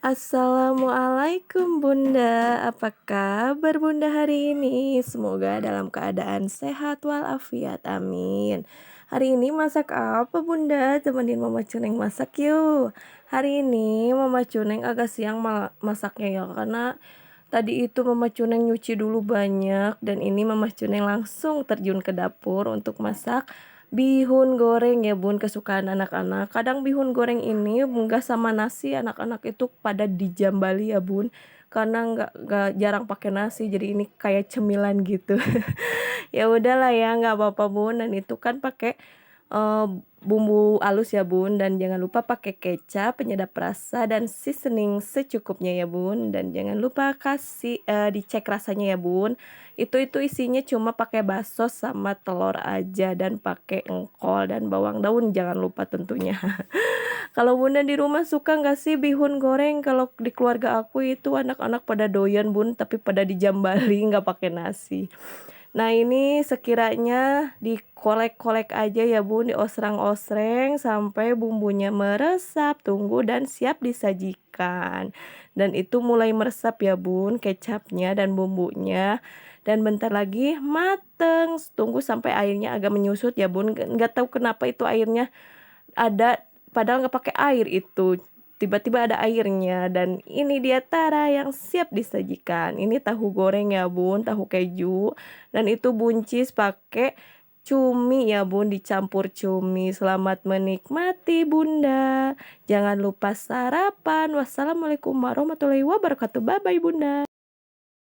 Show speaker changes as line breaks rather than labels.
Assalamualaikum Bunda, apa kabar Bunda hari ini? Semoga dalam keadaan sehat walafiat, amin. Hari ini masak apa Bunda? Temenin Mama Cuneng masak yuk. Hari ini Mama Cuneng agak siang masaknya ya, karena tadi itu Mama Cuneng nyuci dulu banyak dan ini Mama Cuneng langsung terjun ke dapur untuk masak bihun goreng ya Bun, kesukaan anak-anak. Kadang bihun goreng ini enggak sama nasi, anak-anak itu pada dijambali ya Bun, karena nggak jarang pakai nasi, jadi ini kayak cemilan gitu. Ya udahlah ya, nggak apa-apa Bun, dan itu kan pakai Eee, bumbu halus ya Bun, dan jangan lupa pakai kecap, penyedap rasa, dan seasoning secukupnya ya Bun, dan jangan lupa dicek rasanya ya Bun. Itu isinya cuma pakai bakso sama telur aja dan pakai engkol dan bawang daun jangan lupa tentunya. Kalau Bunda di rumah suka nggak sih bihun goreng? Kalau di keluarga aku itu anak-anak pada doyan Bun, tapi pada dijambali nggak pakai nasi. Nah ini sekiranya dikolek-kolek aja ya Bun, diosrang-osreng sampai bumbunya meresap, tunggu dan siap disajikan. Dan itu mulai meresap ya Bun, kecapnya dan bumbunya. Dan bentar lagi mateng, tunggu sampai airnya agak menyusut ya Bun, nggak tahu kenapa itu airnya ada, padahal nggak pakai air itu, tiba-tiba ada airnya dan ini dia tara yang siap disajikan. Ini tahu goreng ya Bun, tahu keju dan itu buncis pakai cumi ya Bun, dicampur cumi. Selamat menikmati Bunda. Jangan lupa sarapan. Wassalamualaikum warahmatullahi wabarakatuh. Bye-bye Bunda.